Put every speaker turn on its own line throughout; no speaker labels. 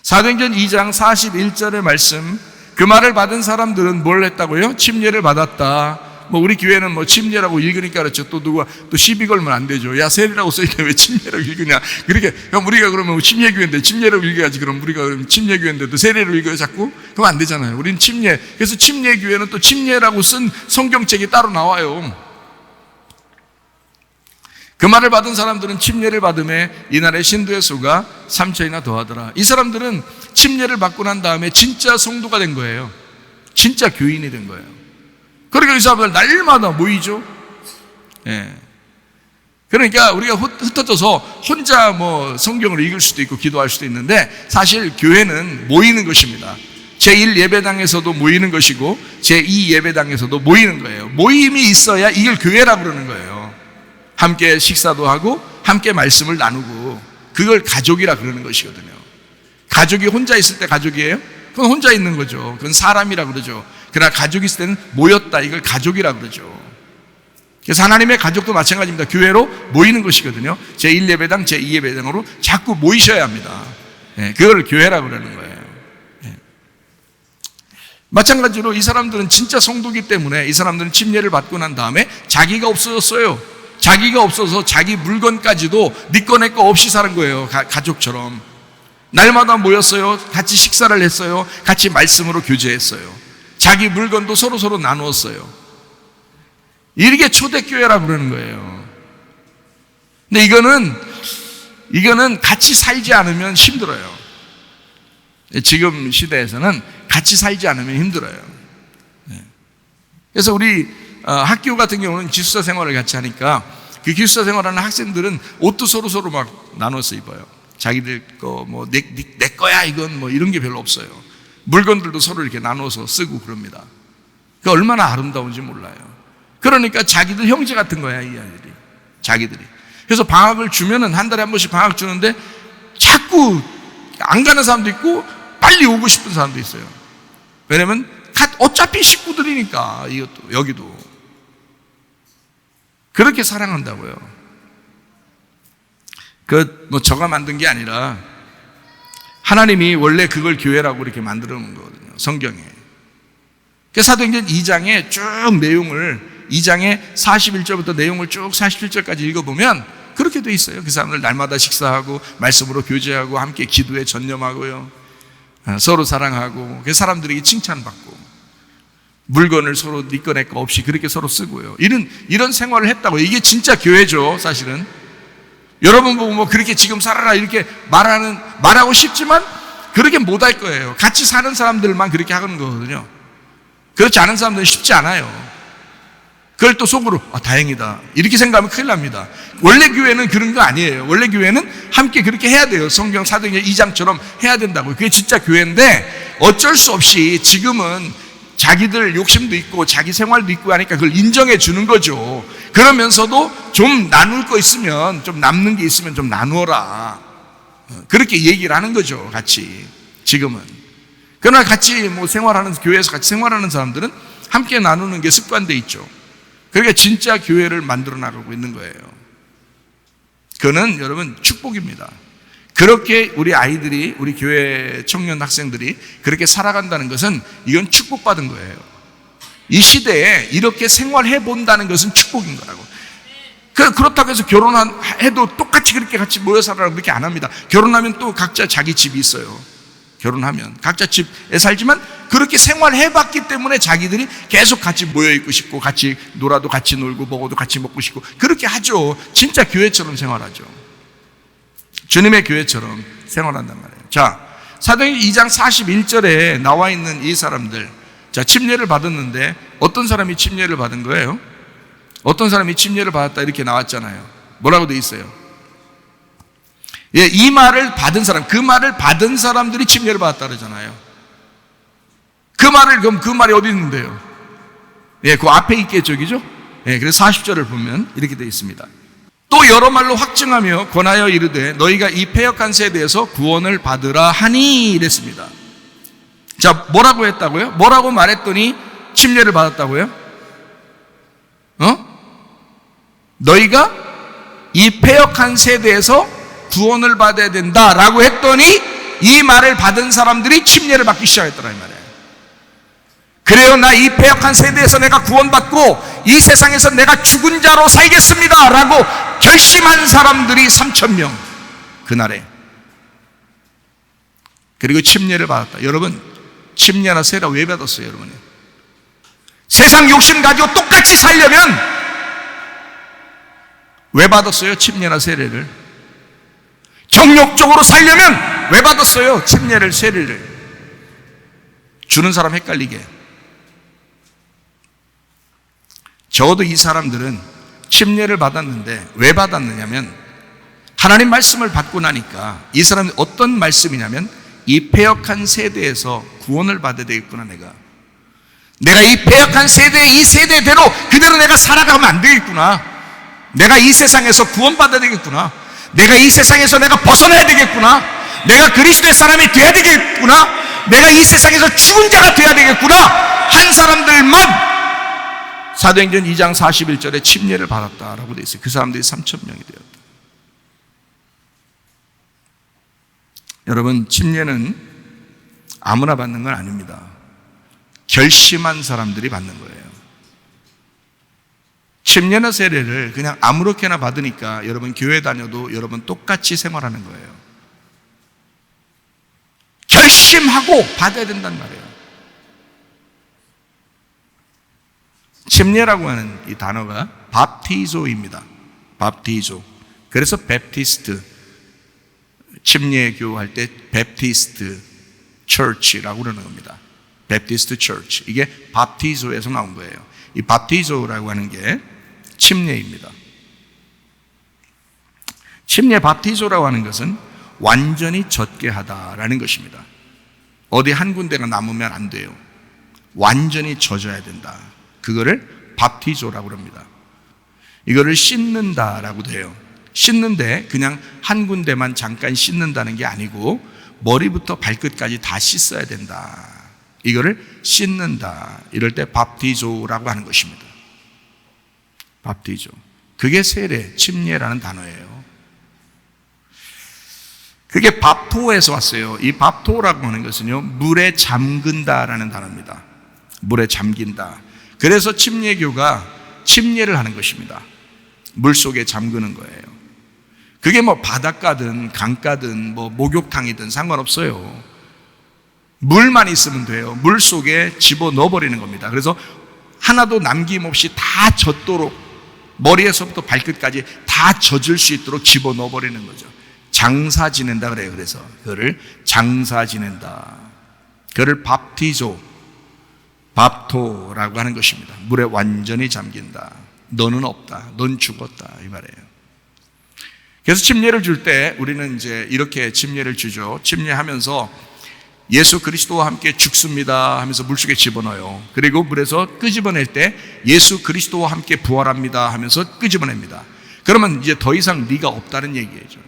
사도행전 2장 41절의 말씀, 그 말을 받은 사람들은 뭘 했다고요? 침례를 받았다. 우리 교회는 침례라고 읽으니까 그렇죠. 또 누가 또 시비 걸면 안 되죠. 야, 세례라고 써있는데 왜 침례라고 읽으냐. 그렇게, 우리가 그러면 침례교회인데 침례라고 읽어야지. 그럼 우리가 그러면 침례교회인데도 세례로 읽어요, 자꾸? 그럼 안 되잖아요. 우린 침례. 그래서 침례교회는 또 침례라고 쓴 성경책이 따로 나와요. 그 말을 받은 사람들은 침례를 받음에 이날의 신도의 수가 3천이나 더하더라. 이 사람들은 침례를 받고 난 다음에 진짜 성도가 된 거예요. 진짜 교인이 된 거예요. 그러니까 이 사람들 날마다 모이죠. 예. 그러니까 우리가 흩어져서 혼자 성경을 읽을 수도 있고 기도할 수도 있는데, 사실 교회는 모이는 것입니다. 제1예배당에서도 모이는 것이고 제2예배당에서도 모이는 거예요. 모임이 있어야 이걸 교회라고 그러는 거예요. 함께 식사도 하고 함께 말씀을 나누고, 그걸 가족이라 그러는 것이거든요. 가족이 혼자 있을 때 가족이에요? 그건 혼자 있는 거죠. 그건 사람이라 그러죠. 그러나 가족이 있을 때는 모였다, 이걸 가족이라 그러죠. 그래서 하나님의 가족도 마찬가지입니다. 교회로 모이는 것이거든요. 제1예배당, 제2예배당으로 자꾸 모이셔야 합니다. 그걸 교회라고 그러는 거예요. 마찬가지로 이 사람들은 진짜 성도기 때문에 이 사람들은 침례를 받고 난 다음에 자기가 없어졌어요. 자기가 없어서 자기 물건까지도 네 거 내 거 없이 사는 거예요. 가족처럼 날마다 모였어요. 같이 식사를 했어요. 같이 말씀으로 교제했어요. 자기 물건도 서로 나누었어요. 이게 초대교회라고 그러는 거예요. 근데 이거는 같이 살지 않으면 힘들어요. 지금 시대에서는 같이 살지 않으면 힘들어요. 그래서 우리 학교 같은 경우는 기숙사 생활을 같이 하니까, 그 기숙사 생활하는 학생들은 옷도 서로 막 나눠서 입어요. 자기들 거 내 거야 이건 이런 게 별로 없어요. 물건들도 서로 이렇게 나눠서 쓰고 그럽니다. 그 얼마나 아름다운지 몰라요. 그러니까 자기들 형제 같은 거야, 이 아이들이. 자기들이. 그래서 방학을 주면은 한 달에 한 번씩 방학 주는데 자꾸 안 가는 사람도 있고 빨리 오고 싶은 사람도 있어요. 왜냐면 어차피 식구들이니까, 이것도 여기도 그렇게 사랑한다고요. 저가 만든 게 아니라 하나님이 원래 그걸 교회라고 이렇게 만들어 놓은 거거든요, 성경에. 그래서 사도행전 2장에 쭉 내용을, 2장에 41절부터 내용을 쭉 47절까지 읽어보면 그렇게 돼 있어요. 그 사람들 날마다 식사하고 말씀으로 교제하고 함께 기도에 전념하고요, 서로 사랑하고, 그 사람들에게 칭찬받고, 물건을 서로 네 거 내 거 없이 그렇게 서로 쓰고요. 이런 생활을 했다고. 이게 진짜 교회죠, 사실은. 여러분 보고 그렇게 지금 살아라 이렇게 말하고 싶지만 그렇게 못할 거예요. 같이 사는 사람들만 그렇게 하는 거거든요. 그렇지 않은 사람들은 쉽지 않아요. 그걸 또 속으로 다행이다 이렇게 생각하면 큰일 납니다. 원래 교회는 그런 거 아니에요. 원래 교회는 함께 그렇게 해야 돼요. 성경 사도행전 2장처럼 해야 된다고요. 그게 진짜 교회인데, 어쩔 수 없이 지금은 자기들 욕심도 있고 자기 생활도 있고 하니까 그걸 인정해 주는 거죠. 그러면서도 좀 나눌 거 있으면, 좀 남는 게 있으면 좀 나누어라, 그렇게 얘기를 하는 거죠, 같이. 지금은. 그러나 같이 생활하는, 교회에서 같이 생활하는 사람들은 함께 나누는 게 습관돼 있죠. 그러니까 진짜 교회를 만들어 나가고 있는 거예요. 그거는 여러분 축복입니다. 그렇게 우리 아이들이, 우리 교회 청년 학생들이 그렇게 살아간다는 것은, 이건 축복받은 거예요. 이 시대에 이렇게 생활해 본다는 것은 축복인 거라고. 그렇다고 해서 결혼해도 똑같이 그렇게 같이 모여 살아라고 그렇게 안 합니다. 결혼하면 또 각자 자기 집이 있어요. 결혼하면 각자 집에 살지만 그렇게 생활해 봤기 때문에 자기들이 계속 같이 모여 있고 싶고, 같이 놀아도 같이 놀고, 먹어도 같이 먹고 싶고, 그렇게 하죠. 진짜 교회처럼 생활하죠. 주님의 교회처럼 생활한단 말이에요. 자, 사도행전 2장 41절에 나와 있는 이 사람들, 자, 침례를 받았는데 어떤 사람이 침례를 받은 거예요? 어떤 사람이 침례를 받았다 이렇게 나왔잖아요. 뭐라고 돼 있어요? 이 말을 받은 사람, 그 말을 받은 사람들이 침례를 받았다 그러잖아요. 그럼 그 말이 어디 있는데요? 그 앞에 있겠죠, 그죠? 그래서 40절을 보면 이렇게 돼 있습니다. 또 여러 말로 확증하며 권하여 이르되 너희가 이 패역한 세대에서 구원을 받으라 하니 이랬습니다. 자, 뭐라고 했다고요? 뭐라고 말했더니 침례를 받았다고요? 너희가 이 패역한 세대에서 구원을 받아야 된다라고 했더니 이 말을 받은 사람들이 침례를 받기 시작했더라 이 말이에요. 그래요, 나 이 패역한 세대에서 내가 구원받고 이 세상에서 내가 죽은 자로 살겠습니다 라고 결심한 사람들이 3,000명 그날에. 그리고 침례를 받았다. 여러분, 침례나 세례 왜 받았어요? 여러분, 세상 욕심 가지고 똑같이 살려면 왜 받았어요? 침례나 세례를. 정욕적으로 살려면 왜 받았어요? 침례를, 세례를. 주는 사람 헷갈리게. 적어도 이 사람들은 침례를 받았는데 왜 받았느냐면 하나님 말씀을 받고 나니까 이 사람이 어떤 말씀이냐면 이 패역한 세대에서 구원을 받아야 되겠구나. 내가 이 패역한 세대의 이 세대대로 그대로 내가 살아가면 안 되겠구나. 내가 이 세상에서 구원받아야 되겠구나. 내가 이 세상에서 내가 벗어나야 되겠구나. 내가 그리스도의 사람이 돼야 되겠구나. 내가 이 세상에서 죽은 자가 돼야 되겠구나 한 사람들만 사도행전 2장 41절에 침례를 받았다라고 되어 있어요. 그 사람들이 3,000명이 되었다. 여러분, 침례는 아무나 받는 건 아닙니다. 결심한 사람들이 받는 거예요. 침례나 세례를 그냥 아무렇게나 받으니까 여러분 교회 다녀도 여러분 똑같이 생활하는 거예요. 결심하고 받아야 된단 말이에요. 침례라고 하는 이 단어가 밥티조입니다. 밥티조. 그래서 베프티스트, 침례교 할 때 베프티스트 처치라고 그러는 겁니다. 베프티스트 처치. 이게 밥티조에서 나온 거예요. 이 밥티조라고 하는 게 침례입니다. 침례 밥티조라고 하는 것은 완전히 젖게 하다라는 것입니다. 어디 한 군데가 남으면 안 돼요. 완전히 젖어야 된다. 그거를 밥티조라고 합니다. 이거를 씻는다라고도 해요. 씻는데 그냥 한 군데만 잠깐 씻는다는 게 아니고 머리부터 발끝까지 다 씻어야 된다. 이거를 씻는다. 이럴 때 밥티조라고 하는 것입니다. 밥티조. 그게 세례, 침례라는 단어예요. 그게 밥토에서 왔어요. 이 밥토라고 하는 것은요, 물에 잠근다라는 단어입니다. 물에 잠긴다. 그래서 침례교가 침례를 하는 것입니다. 물 속에 잠그는 거예요. 그게 뭐 바닷가든 강가든 뭐 목욕탕이든 상관없어요. 물만 있으면 돼요. 물 속에 집어넣어 버리는 겁니다. 그래서 하나도 남김없이 다 젖도록 머리에서부터 발끝까지 다 젖을 수 있도록 집어넣어 버리는 거죠. 장사 지낸다 그래요. 그래서 그거를 장사 지낸다. 그거를 밥티조, 밥토라고 하는 것입니다. 물에 완전히 잠긴다. 너는 없다. 넌 죽었다. 이 말이에요. 그래서 침례를 줄 때 우리는 이제 이렇게 침례를 주죠. 침례하면서 예수 그리스도와 함께 죽습니다 하면서 물속에 집어넣어요. 그리고 물에서 끄집어낼 때 예수 그리스도와 함께 부활합니다 하면서 끄집어냅니다. 그러면 이제 더 이상 네가 없다는 얘기죠.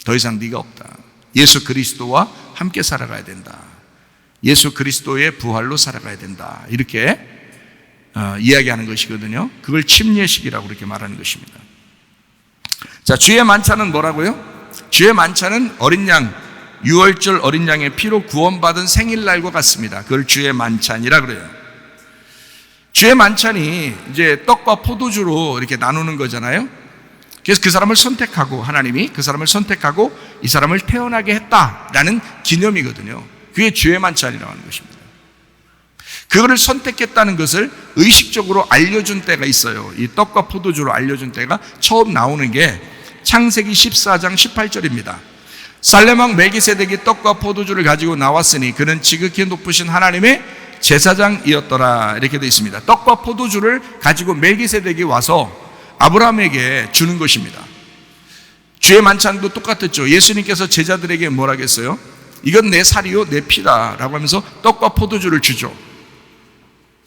더 이상 네가 없다. 예수 그리스도와 함께 살아가야 된다. 예수 그리스도의 부활로 살아가야 된다. 이렇게 이야기하는 것이거든요. 그걸 침례식이라고 이렇게 말하는 것입니다. 자, 주의 만찬은 뭐라고요? 주의 만찬은 어린 양, 유월절 어린 양의 피로 구원받은 생일날과 같습니다. 그걸 주의 만찬이라 그래요. 주의 만찬이 이제 떡과 포도주로 이렇게 나누는 거잖아요. 그래서 그 사람을 선택하고, 하나님이 그 사람을 선택하고 이 사람을 태어나게 했다라는 기념이거든요. 그게 주의 만찬이라고 하는 것입니다. 그거를 선택했다는 것을 의식적으로 알려준 때가 있어요. 이 떡과 포도주로 알려준 때가 처음 나오는 게 창세기 14장 18절입니다. 살렘왕 멜기세덱이 떡과 포도주를 가지고 나왔으니 그는 지극히 높으신 하나님의 제사장이었더라. 이렇게 되어 있습니다. 떡과 포도주를 가지고 멜기세덱이 와서 아브라함에게 주는 것입니다. 주의 만찬도 똑같았죠. 예수님께서 제자들에게 뭐라고 했어요? 이건 내 살이요 내 피다 라고 하면서 떡과 포도주를 주죠.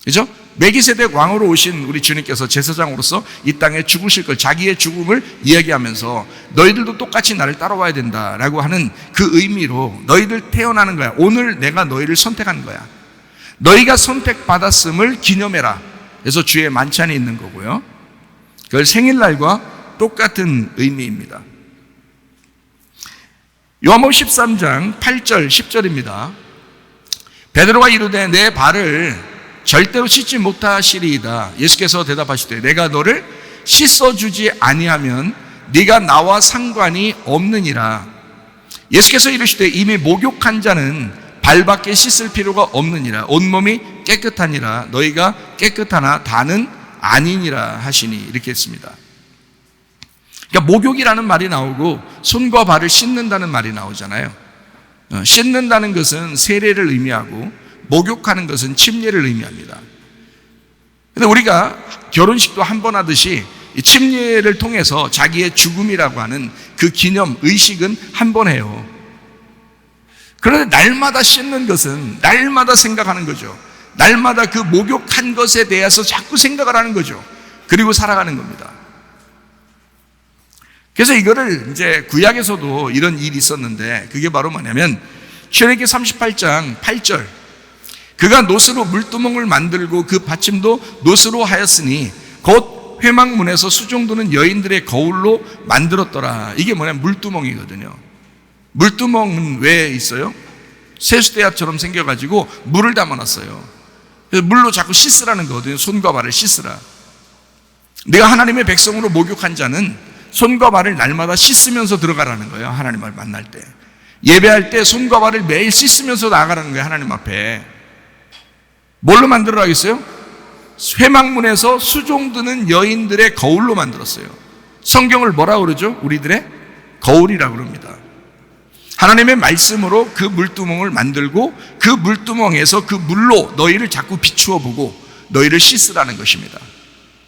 그죠? 멜기세덱 왕으로 오신 우리 주님께서 제사장으로서 이 땅에 죽으실 걸, 자기의 죽음을 이야기하면서 너희들도 똑같이 나를 따라와야 된다라고 하는 그 의미로 너희들 태어나는 거야. 오늘 내가 너희를 선택한 거야. 너희가 선택받았음을 기념해라. 그래서 주의 만찬이 있는 거고요. 그걸 생일날과 똑같은 의미입니다. 요한복음 13장 8절 10절입니다. 베드로가 이르되 내 발을 절대로 씻지 못하시리이다. 예수께서 대답하시되 내가 너를 씻어주지 아니하면 네가 나와 상관이 없느니라. 예수께서 이르시되 이미 목욕한 자는 발밖에 씻을 필요가 없느니라. 온몸이 깨끗하니라. 너희가 깨끗하나 다는 아니니라 하시니. 이렇게 했습니다. 그러니까 목욕이라는 말이 나오고 손과 발을 씻는다는 말이 나오잖아요. 씻는다는 것은 세례를 의미하고 목욕하는 것은 침례를 의미합니다. 그런데 우리가 결혼식도 한 번 하듯이 침례를 통해서 자기의 죽음이라고 하는 그 기념 의식은 한 번 해요. 그런데 날마다 씻는 것은 날마다 생각하는 거죠. 날마다 그 목욕한 것에 대해서 자꾸 생각을 하는 거죠. 그리고 살아가는 겁니다. 그래서 이거를 이제 구약에서도 이런 일이 있었는데 그게 바로 뭐냐면 출애굽기 38장 8절 그가 노스로 물두멍을 만들고 그 받침도 노스로 하였으니 곧 회막문에서 수종드는 여인들의 거울로 만들었더라. 이게 뭐냐면 물두멍이거든요. 물두멍은 왜 있어요? 세수대야처럼 생겨가지고 물을 담아놨어요. 그래서 물로 자꾸 씻으라는 거거든요. 손과 발을 씻으라. 내가 하나님의 백성으로 목욕한 자는 손과 발을 날마다 씻으면서 들어가라는 거예요. 하나님을 만날 때. 예배할 때 손과 발을 매일 씻으면서 나가라는 거예요. 하나님 앞에. 뭘로 만들어라겠어요? 회막문에서 수종드는 여인들의 거울로 만들었어요. 성경을 뭐라고 그러죠? 우리들의 거울이라고 그럽니다. 하나님의 말씀으로 그 물두멍을 만들고 그 물두멍에서 그 물로 너희를 자꾸 비추어 보고 너희를 씻으라는 것입니다.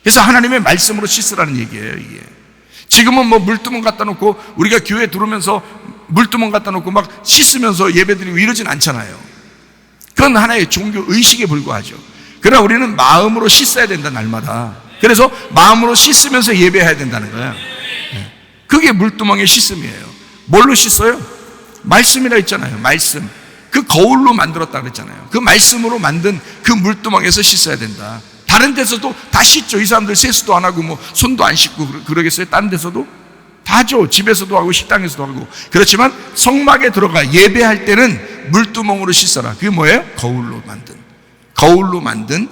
그래서 하나님의 말씀으로 씻으라는 얘기예요, 이게. 지금은 뭐 물두멍 갖다 놓고 우리가 교회 들어오면서 물두멍 갖다 놓고 막 씻으면서 예배드리고 이러진 않잖아요. 그건 하나의 종교 의식에 불과하죠. 그러나 우리는 마음으로 씻어야 된다, 날마다. 그래서 마음으로 씻으면서 예배해야 된다는 거예요. 그게 물두멍의 씻음이에요. 뭘로 씻어요? 말씀이라 했잖아요. 말씀. 그 거울로 만들었다 그랬잖아요. 그 말씀으로 만든 그 물두멍에서 씻어야 된다. 다른 데서도 다 씻죠. 이 사람들 세수도 안 하고 뭐 손도 안 씻고 그러겠어요? 다른 데서도? 다 하죠. 집에서도 하고 식당에서도 하고. 그렇지만 성막에 들어가 예배할 때는 물두멍으로 씻어라. 그게 뭐예요? 거울로 만든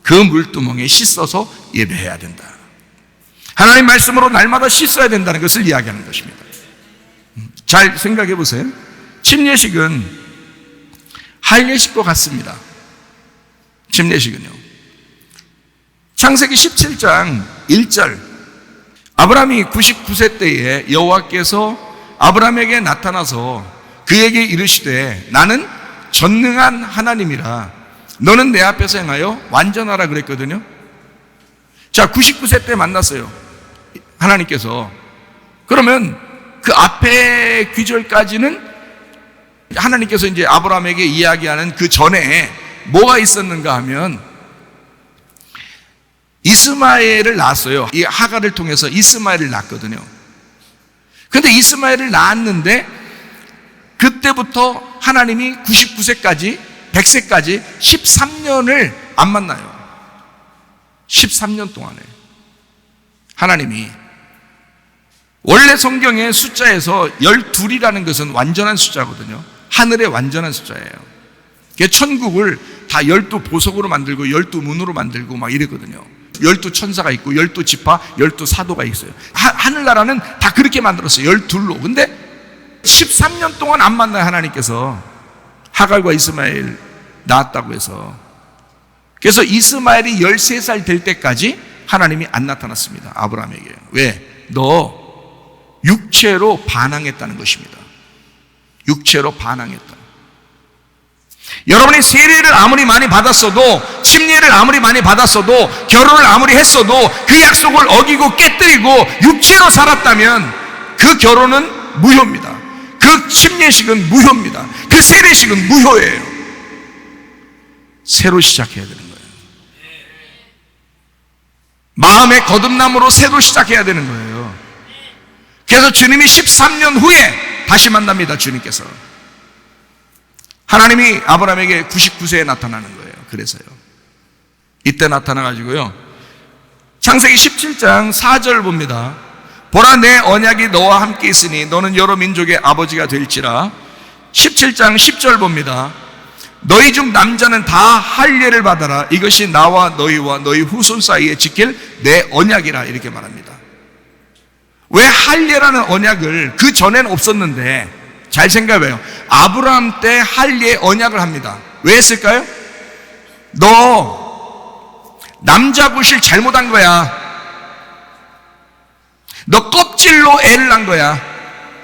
그 물두멍에 씻어서 예배해야 된다. 하나님 말씀으로 날마다 씻어야 된다는 것을 이야기하는 것입니다. 잘 생각해 보세요. 침례식은 할례식과 같습니다. 침례식은요. 창세기 17장 1절 아브라함이 99세 때에 여호와께서 아브라함에게 나타나서 그에게 이르시되 나는 전능한 하나님이라 너는 내 앞에서 행하여 완전하라 그랬거든요. 자, 99세 때 만났어요. 하나님께서. 그러면 그 앞에 귀절까지는 하나님께서 이제 아브라함에게 이야기하는 그 전에 뭐가 있었는가 하면 이스마엘을 낳았어요. 이 하갈을 통해서 이스마엘을 낳았거든요. 그런데 이스마엘을 낳았는데 그때부터 하나님이 99세까지 100세까지 13년을 안 만나요. 13년 동안에 하나님이 원래 성경의 숫자에서 12이라는 것은 완전한 숫자거든요. 하늘의 완전한 숫자예요. 천국을 다 12보석으로 만들고 12문으로 만들고 막 이랬거든요. 12천사가 있고 12지파 12사도가 있어요. 하늘나라는 다 그렇게 만들었어요. 12로. 근데 13년 동안 안 만나요. 하나님께서 하갈과 이스마엘 낳았다고 해서. 그래서 이스마엘이 13살 될 때까지 하나님이 안 나타났습니다. 아브라함에게. 왜? 너 육체로 반항했다는 것입니다. 육체로 반항했다. 여러분이 세례를 아무리 많이 받았어도, 침례를 아무리 많이 받았어도, 결혼을 아무리 했어도 그 약속을 어기고 깨뜨리고 육체로 살았다면 그 결혼은 무효입니다. 그 침례식은 무효입니다. 그 세례식은 무효예요. 새로 시작해야 되는 거예요. 마음의 거듭남으로 새로 시작해야 되는 거예요. 그래서 주님이 13년 후에 다시 만납니다. 주님께서 하나님이 아브라함에게 99세에 나타나는 거예요. 그래서요. 이때 나타나가지고요. 창세기 17장 4절 봅니다. 보라, 내 언약이 너와 함께 있으니 너는 여러 민족의 아버지가 될지라. 17장 10절 봅니다. 너희 중 남자는 다 할례를 받아라. 이것이 나와 너희와 너희 후손 사이에 지킬 내 언약이라. 이렇게 말합니다. 왜 할례라는 언약을, 그 전에는 없었는데, 잘 생각해봐요. 아브라함 때 할례 언약을 합니다. 왜 했을까요? 너 남자 구실 잘못한 거야. 너 껍질로 애를 낳은 거야.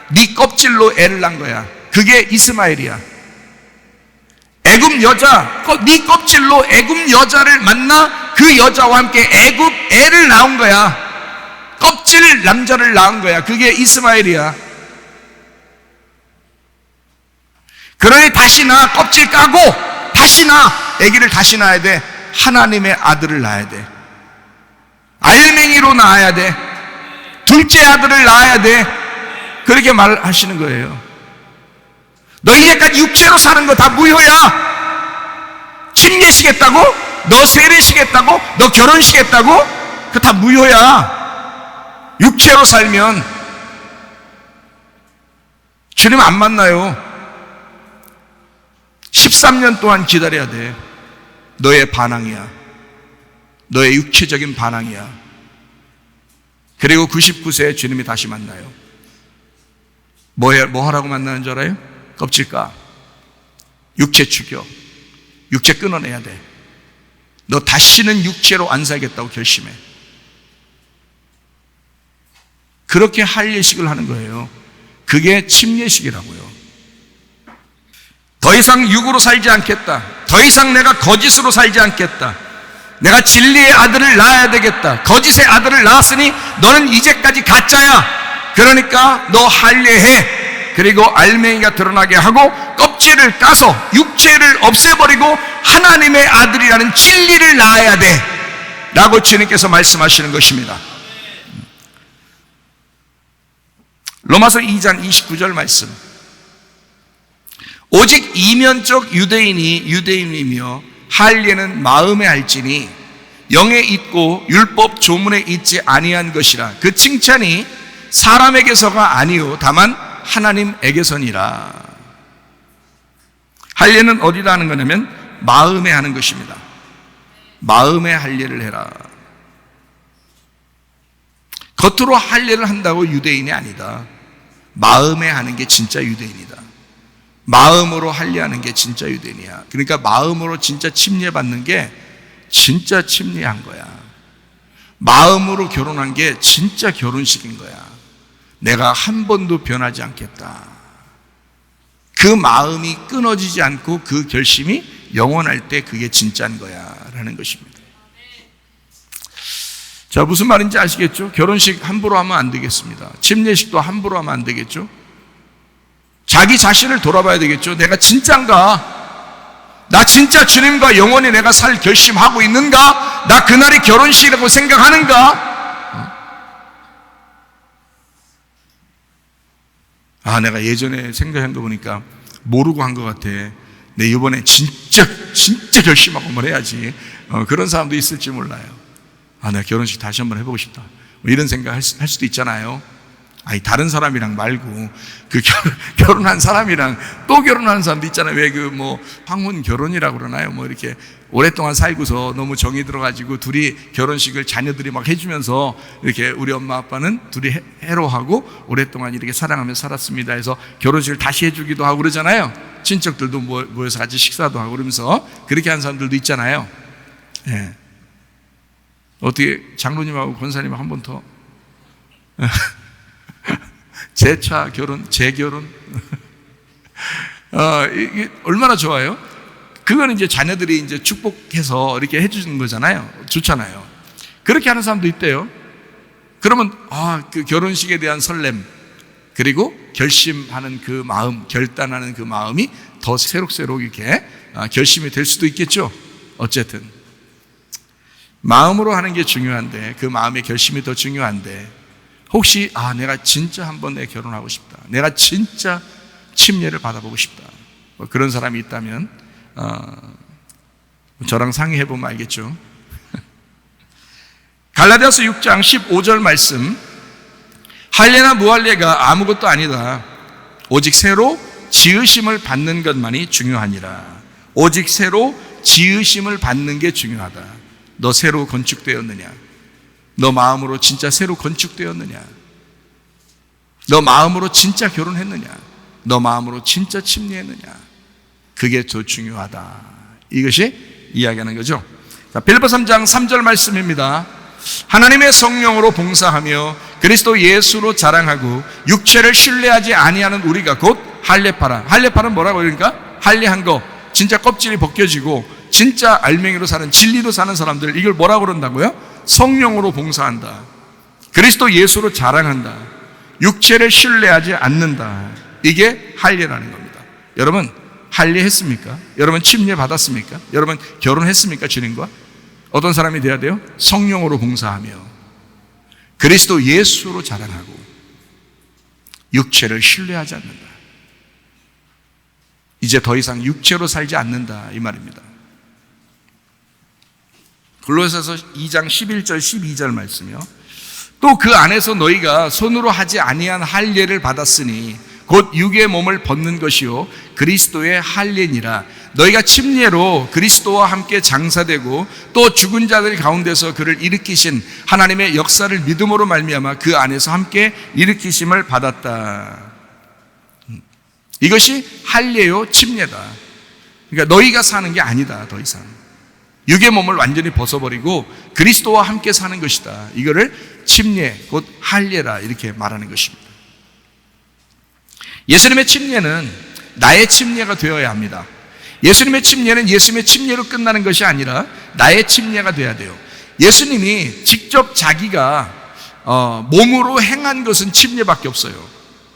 네 껍질로 애를 낳은 거야. 그게 이스마엘이야. 애굽 여자, 네 껍질로 애굽 여자를 만나 그 여자와 함께 애굽 애를 낳은 거야. 껍질 남자를 낳은 거야. 그게 이스마엘이야. 그러니 다시 나 껍질 까고 다시 나 아기를 다시 낳아야 돼. 하나님의 아들을 낳아야 돼. 알맹이로 낳아야 돼. 둘째 아들을 낳아야 돼. 그렇게 말하시는 거예요. 너 이제까지 육체로 사는 거 다 무효야. 침례시겠다고? 너 세례시겠다고? 너 결혼시겠다고? 그거 다 무효야. 육체로 살면 주님 안 만나요. 13년 동안 기다려야 돼. 너의 반항이야. 너의 육체적인 반항이야. 그리고 99세에 주님이 다시 만나요. 뭐 하라고 만나는 줄 알아요? 껍질 까. 육체 죽여. 육체 끊어내야 돼. 너 다시는 육체로 안 살겠다고 결심해. 그렇게 할례식을 하는 거예요. 그게 침례식이라고요. 더 이상 육으로 살지 않겠다. 더 이상 내가 거짓으로 살지 않겠다. 내가 진리의 아들을 낳아야 되겠다. 거짓의 아들을 낳았으니 너는 이제까지 가짜야. 그러니까 너 할례해. 그리고 알맹이가 드러나게 하고 껍질을 까서 육체를 없애버리고 하나님의 아들이라는 진리를 낳아야 돼 라고 주님께서 말씀하시는 것입니다. 로마서 2장 29절 말씀. 오직 이면적 유대인이 유대인이며 할례는 마음에 할지니 영에 있고 율법 조문에 있지 아니한 것이라. 그 칭찬이 사람에게서가 아니요 다만 하나님에게서니라. 할례는 어디다 하는 거냐면 마음에 하는 것입니다. 마음에 할례를 해라. 겉으로 할례를 한다고 유대인이 아니다. 마음에 하는 게 진짜 유대인이다. 마음으로 할례하는 게 진짜 유대인이야. 그러니까 마음으로 진짜 침례받는 게 진짜 침례한 거야. 마음으로 결혼한 게 진짜 결혼식인 거야. 내가 한 번도 변하지 않겠다. 그 마음이 끊어지지 않고 그 결심이 영원할 때 그게 진짜인 거야 라는 것입니다. 자, 무슨 말인지 아시겠죠? 결혼식 함부로 하면 안 되겠습니다. 침례식도 함부로 하면 안 되겠죠? 자기 자신을 돌아봐야 되겠죠? 내가 진짠가? 나 진짜 주님과 영원히 내가 살 결심하고 있는가? 나 그날이 결혼식이라고 생각하는가? 내가 예전에 생각한 거 보니까 모르고 한 것 같아. 내 이번에 진짜 결심하고 뭘 해야지. 그런 사람도 있을지 몰라요. 내가 결혼식 다시 한번 해보고 싶다. 뭐 이런 생각 할 수도 있잖아요. 다른 사람이랑 말고 그 결혼한 사람이랑 또 결혼하는 사람도 있잖아요. 왜 황혼 결혼이라고 그러나요? 이렇게 오랫동안 살고서 너무 정이 들어가지고 둘이 결혼식을 자녀들이 막 해주면서 이렇게 우리 엄마 아빠는 둘이 해로하고 오랫동안 이렇게 사랑하며 살았습니다 해서 결혼식을 다시 해주기도 하고 그러잖아요. 친척들도 모여서 같이 식사도 하고 그러면서 그렇게 하는 사람들도 있잖아요. 예. 어떻게 장로님하고 권사님 한 번 더 재차 결혼, 재결혼 이게 얼마나 좋아요? 그거는 이제 자녀들이 이제 축복해서 이렇게 해주는 거잖아요. 좋잖아요. 그렇게 하는 사람도 있대요. 그러면 그 결혼식에 대한 설렘 그리고 결심하는 그 마음, 결단하는 그 마음이 더 새록새록 이렇게 결심이 될 수도 있겠죠. 어쨌든 마음으로 하는 게 중요한데 그 마음의 결심이 더 중요한데 혹시 내가 진짜 한번 내 결혼하고 싶다. 내가 진짜 침례를 받아보고 싶다. 그런 사람이 있다면 저랑 상의해보면 알겠죠. 갈라디아서 6장 15절 말씀. 할례나 무할례가 아무것도 아니다. 오직 새로 지으심을 받는 것만이 중요하니라. 오직 새로 지으심을 받는 게 중요하다. 너 새로 건축되었느냐? 너 마음으로 진짜 새로 건축되었느냐? 너 마음으로 진짜 결혼했느냐? 너 마음으로 진짜 침례했느냐? 그게 더 중요하다. 이것이 이야기하는 거죠. 빌립보 3장 3절 말씀입니다. 하나님의 성령으로 봉사하며 그리스도 예수로 자랑하고 육체를 신뢰하지 아니하는 우리가 곧 할례파라. 할례파는 뭐라고 그러니까? 할례한 거, 진짜 껍질이 벗겨지고 진짜 알맹이로 사는, 진리로 사는 사람들, 이걸 뭐라고 그런다고요? 성령으로 봉사한다. 그리스도 예수로 자랑한다. 육체를 신뢰하지 않는다. 이게 할례라는 겁니다. 여러분 할례했습니까? 여러분 침례 받았습니까? 여러분 결혼했습니까? 주님과? 어떤 사람이 돼야 돼요? 성령으로 봉사하며 그리스도 예수로 자랑하고 육체를 신뢰하지 않는다. 이제 더 이상 육체로 살지 않는다, 이 말입니다. 골로새서 2장 11절 12절 말씀이요. 또 그 안에서 너희가 손으로 하지 아니한 할례를 받았으니 곧 육의 몸을 벗는 것이요 그리스도의 할례니라. 너희가 침례로 그리스도와 함께 장사되고 또 죽은 자들 가운데서 그를 일으키신 하나님의 역사를 믿음으로 말미암아 그 안에서 함께 일으키심을 받았다. 이것이 할례요 침례다. 그러니까 너희가 사는 게 아니다. 더 이상 육의 몸을 완전히 벗어버리고 그리스도와 함께 사는 것이다. 이거를 침례 곧 할례라 이렇게 말하는 것입니다. 예수님의 침례는 나의 침례가 되어야 합니다. 예수님의 침례는 예수님의 침례로 끝나는 것이 아니라 나의 침례가 되어야 돼요. 예수님이 직접 자기가 몸으로 행한 것은 침례밖에 없어요.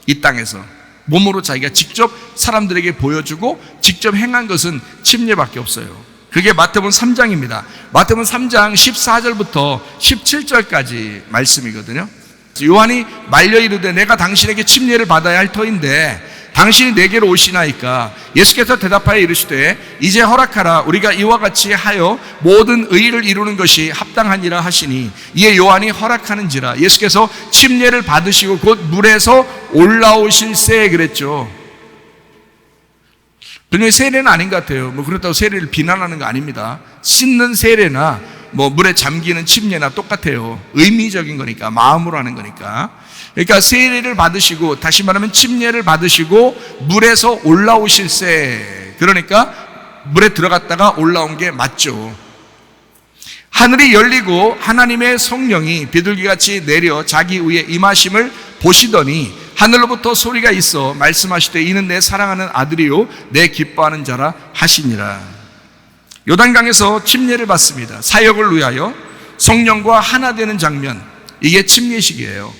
이 땅에서 몸으로 자기가 직접 사람들에게 보여주고 직접 행한 것은 침례밖에 없어요. 그게 마태복음 3장입니다. 마태복음 3장 14절부터 17절까지 말씀이거든요. 요한이 말려 이르되 내가 당신에게 침례를 받아야 할 터인데 당신이 내게로 오시나이까. 예수께서 대답하여 이르시되 이제 허락하라. 우리가 이와 같이 하여 모든 의를 이루는 것이 합당하니라 하시니 이에 요한이 허락하는지라. 예수께서 침례를 받으시고 곧 물에서 올라오실세 그랬죠. 분명히 세례는 아닌 것 같아요. 그렇다고 세례를 비난하는 거 아닙니다. 씻는 세례나 물에 잠기는 침례나 똑같아요. 의미적인 거니까, 마음으로 하는 거니까. 그러니까 세례를 받으시고, 다시 말하면 침례를 받으시고 물에서 올라오실세. 그러니까 물에 들어갔다가 올라온 게 맞죠. 하늘이 열리고 하나님의 성령이 비둘기같이 내려 자기 위에 임하심을 보시더니 하늘로부터 소리가 있어 말씀하시되 이는 내 사랑하는 아들이요 내 기뻐하는 자라 하시니라. 요단강에서 침례를 받습니다. 사역을 위하여 성령과 하나 되는 장면, 이게 침례식이에요.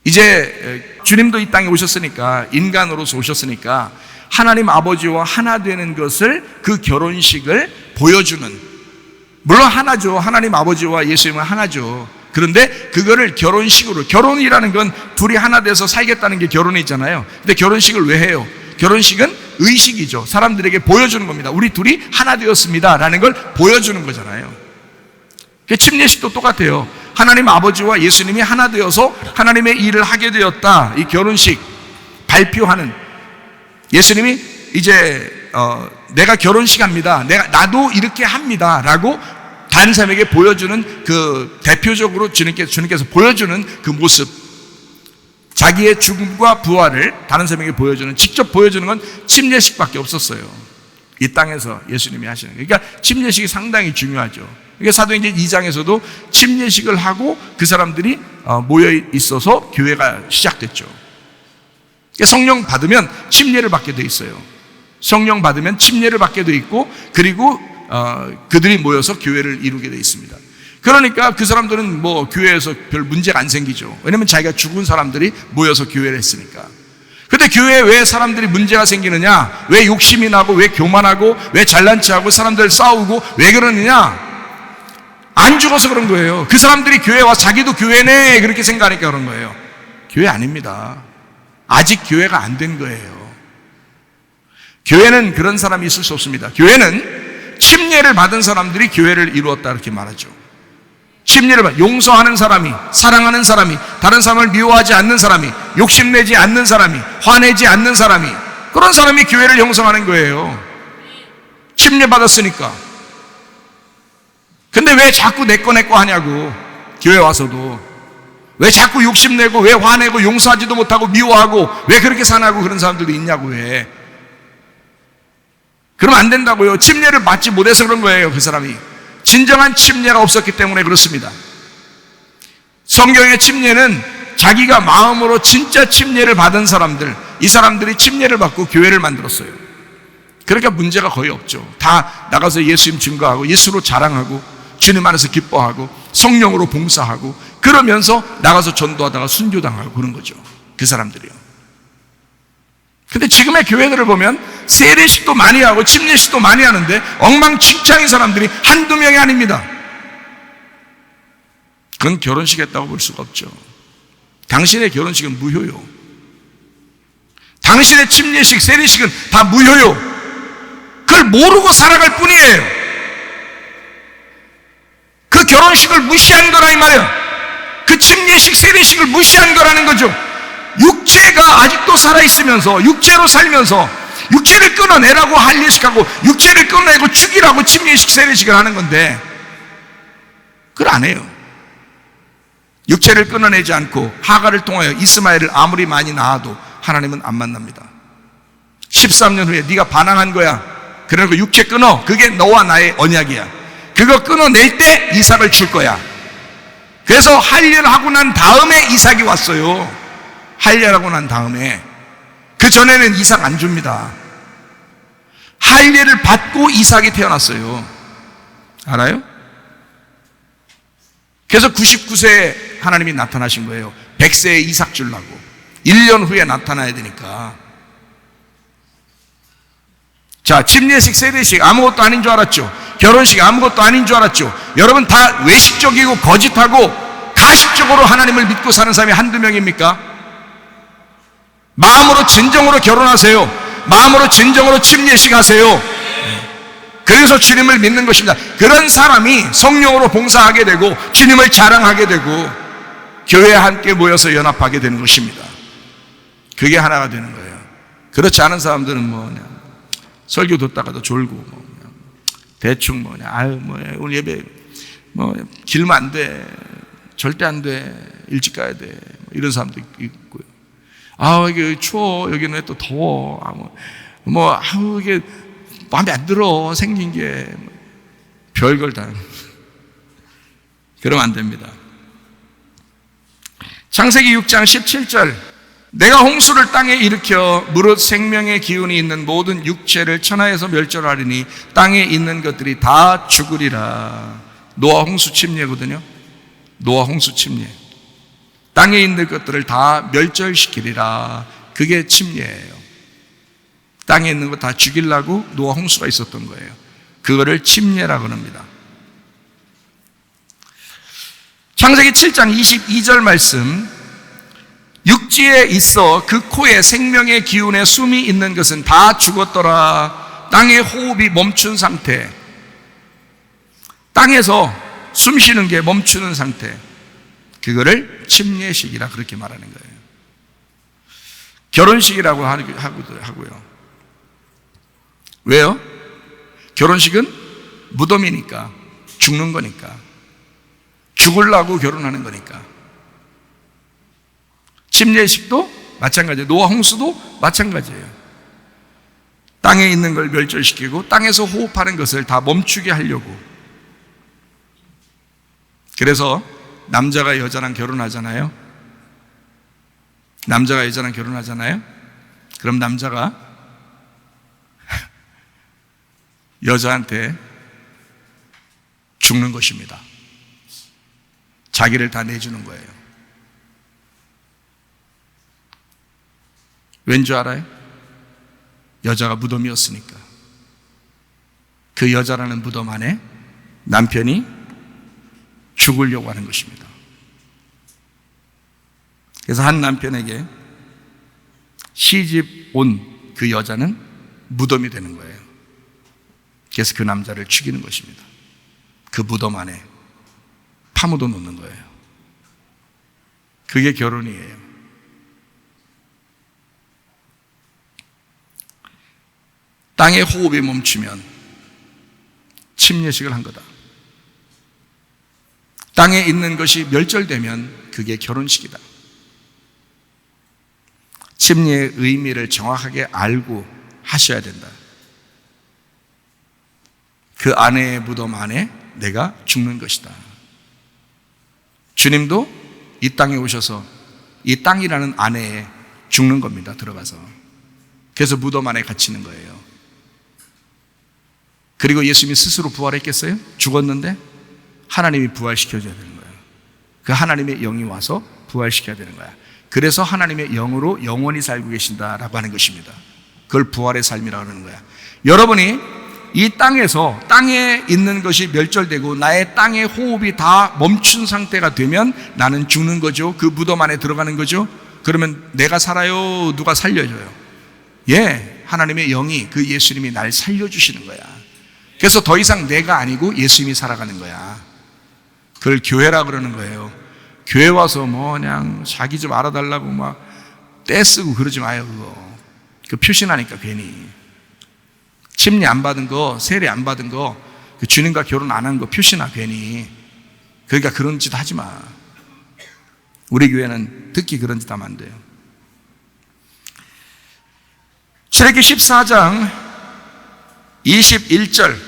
이제 주님도 이 땅에 오셨으니까, 인간으로서 오셨으니까 하나님 아버지와 하나 되는 것을, 그 결혼식을 보여주는, 물론 하나죠. 하나님 아버지와 예수님은 하나죠. 그런데 그거를 결혼식으로, 결혼이라는 건 둘이 하나 돼서 살겠다는 게 결혼이잖아요. 근데 결혼식을 왜 해요? 결혼식은 의식이죠. 사람들에게 보여주는 겁니다. 우리 둘이 하나 되었습니다 라는 걸 보여주는 거잖아요. 침례식도 똑같아요. 하나님 아버지와 예수님이 하나 되어서 하나님의 일을 하게 되었다. 이 결혼식 발표하는, 예수님이 이제 내가 결혼식 합니다, 나도 이렇게 합니다 라고 다른 사람에게 보여주는, 그 대표적으로 주님께서 보여주는 그 모습, 자기의 죽음과 부활을 다른 사람에게 보여주는, 직접 보여주는 건 침례식밖에 없었어요. 이 땅에서 예수님이 하시는. 그러니까 침례식이 상당히 중요하죠. 그러니까 사도행전 2장에서도 침례식을 하고 그 사람들이 모여 있어서 교회가 시작됐죠. 그러니까 성령 받으면 침례를 받게 돼 있어요. 성령 받으면 침례를 받게 돼 있고, 그리고 그들이 모여서 교회를 이루게 돼 있습니다. 그러니까 그 사람들은 교회에서 별 문제가 안 생기죠. 왜냐하면 자기가 죽은 사람들이 모여서 교회를 했으니까. 근데 교회에 왜 사람들이 문제가 생기느냐? 왜 욕심이 나고, 왜 교만하고, 왜 잘난 체하고, 사람들 싸우고, 왜 그러느냐? 안 죽어서 그런 거예요. 그 사람들이 교회 와 자기도 교회네 그렇게 생각하니까 그런 거예요. 교회 아닙니다. 아직 교회가 안 된 거예요. 교회는 그런 사람이 있을 수 없습니다. 교회는 침례를 받은 사람들이 교회를 이루었다 이렇게 말하죠. 침례를 용서하는 사람이, 사랑하는 사람이, 다른 사람을 미워하지 않는 사람이, 욕심내지 않는 사람이, 화내지 않는 사람이, 그런 사람이 교회를 형성하는 거예요. 침례받았으니까. 근데 왜 자꾸 내 거 하냐고. 교회 와서도 왜 자꾸 욕심내고, 왜 화내고, 용서하지도 못하고, 미워하고, 왜 그렇게 사나고, 그런 사람들도 있냐고. 왜 그러면 안 된다고요. 침례를 받지 못해서 그런 거예요. 그 사람이 진정한 침례가 없었기 때문에 그렇습니다. 성경의 침례는 자기가 마음으로 진짜 침례를 받은 사람들, 이 사람들이 침례를 받고 교회를 만들었어요. 그러니까 문제가 거의 없죠. 다 나가서 예수님 증거하고, 예수로 자랑하고, 주님 안에서 기뻐하고, 성령으로 봉사하고, 그러면서 나가서 전도하다가 순교당하고 그런 거죠. 그 사람들이요. 근데 지금의 교회들을 보면 세례식도 많이 하고 침례식도 많이 하는데 엉망진창인 사람들이 한두 명이 아닙니다. 그건 결혼식 했다고 볼 수가 없죠. 당신의 결혼식은 무효요. 당신의 침례식, 세례식은 다 무효요. 그걸 모르고 살아갈 뿐이에요. 그 결혼식을 무시한 거라 이 말이에요. 그 침례식, 세례식을 무시한 거라는 거죠. 육체가 아직도 살아있으면서, 육체로 살면서 육체를 끊어내라고 할례식하고, 육체를 끊어내고 죽이라고 침례식, 세례식을 하는 건데 그걸 안 해요. 육체를 끊어내지 않고 하갈을 통하여 이스마엘을 아무리 많이 낳아도 하나님은 안 만납니다. 13년 후에 네가 반항한 거야. 그러고 육체 끊어. 그게 너와 나의 언약이야. 그거 끊어낼 때 이삭을 줄 거야. 그래서 할례를 하고 난 다음에 이삭이 왔어요. 할례하고 난 다음에. 그 전에는 이삭 안 줍니다. 할례를 받고 이삭이 태어났어요. 알아요? 그래서 99세에 하나님이 나타나신 거예요. 100세에 이삭 주려고. 1년 후에 나타나야 되니까. 자, 침례식, 세례식 아무것도 아닌 줄 알았죠. 결혼식 아무것도 아닌 줄 알았죠. 여러분 다 외식적이고 거짓하고 가식적으로 하나님을 믿고 사는 사람이 한두 명입니까? 마음으로 진정으로 결혼하세요. 마음으로 진정으로 침례식 하세요. 그래서 주님을 믿는 것입니다. 그런 사람이 성령으로 봉사하게 되고 주님을 자랑하게 되고 교회에 함께 모여서 연합하게 되는 것입니다. 그게 하나가 되는 거예요. 그렇지 않은 사람들은 뭐 그냥 설교 듣다가도 졸고 뭐 그냥 대충 뭐 그냥 아유 뭐 오늘 예배 뭐 길면 안 돼. 절대 안 돼. 일찍 가야 돼. 이런 사람도 있고요. 아, 이게 추워. 여기는 왜 또 더워. 아우, 이게 마음에 안 들어. 생긴 게. 별걸 다. 그러면 안 됩니다. 창세기 6장 17절. 내가 홍수를 땅에 일으켜 무릇 생명의 기운이 있는 모든 육체를 천하에서 멸절하리니 땅에 있는 것들이 다 죽으리라. 노아 홍수 침례거든요. 노아 홍수 침례. 땅에 있는 것들을 다 멸절시키리라. 그게 침례예요. 땅에 있는 거 다 죽이려고 노아 홍수가 있었던 거예요. 그거를 침례라고 합니다. 창세기 7장 22절 말씀. 육지에 있어 그 코에 생명의 기운에 숨이 있는 것은 다 죽었더라. 땅의 호흡이 멈춘 상태. 땅에서 숨 쉬는 게 멈추는 상태. 그거를 침례식이라 그렇게 말하는 거예요. 결혼식이라고 하고요. 왜요? 결혼식은 무덤이니까, 죽는 거니까, 죽으려고 결혼하는 거니까. 침례식도 마찬가지예요. 노아 홍수도 마찬가지예요. 땅에 있는 걸 멸절시키고 땅에서 호흡하는 것을 다 멈추게 하려고. 그래서 남자가 여자랑 결혼하잖아요. 남자가 여자랑 결혼하잖아요. 그럼 남자가 여자한테 죽는 것입니다. 자기를 다 내주는 거예요. 왠 줄 알아요? 여자가 무덤이었으니까. 그 여자라는 무덤 안에 남편이 죽으려고 하는 것입니다. 그래서 한 남편에게 시집 온 그 여자는 무덤이 되는 거예요. 그래서 그 남자를 죽이는 것입니다. 그 무덤 안에 파묻어 놓는 거예요. 그게 결혼이에요. 땅의 호흡이 멈추면 침례식을 한 거다. 땅에 있는 것이 멸절되면 그게 결혼식이다. 침례의 의미를 정확하게 알고 하셔야 된다. 그 아내의 무덤 안에 내가 죽는 것이다. 주님도 이 땅에 오셔서 이 땅이라는 안에 죽는 겁니다. 들어가서. 그래서 무덤 안에 갇히는 거예요. 그리고 예수님이 스스로 부활했겠어요? 죽었는데 하나님이 부활시켜줘야 되는 거예요. 그 하나님의 영이 와서 부활시켜야 되는 거야. 그래서 하나님의 영으로 영원히 살고 계신다라고 하는 것입니다. 그걸 부활의 삶이라고 하는 거야. 여러분이 이 땅에서 땅에 있는 것이 멸절되고 나의 땅의 호흡이 다 멈춘 상태가 되면 나는 죽는 거죠. 그 무덤 안에 들어가는 거죠. 그러면 내가 살아요? 누가 살려줘요? 예, 하나님의 영이, 그 예수님이 날 살려주시는 거야. 그래서 더 이상 내가 아니고 예수님이 살아가는 거야. 그걸 교회라 그러는 거예요. 교회 와서 뭐 그냥 자기 좀 알아달라고 막 떼쓰고 그러지 마요. 그거 그 표신하니까 괜히 침례 안 받은 거, 세례 안 받은 거, 그 주님과 결혼 안 한 거 표시나 괜히. 그러니까 그런 짓 하지 마. 우리 교회는 특히 그런 짓 하면 안 돼요. 출애굽기 14장 21절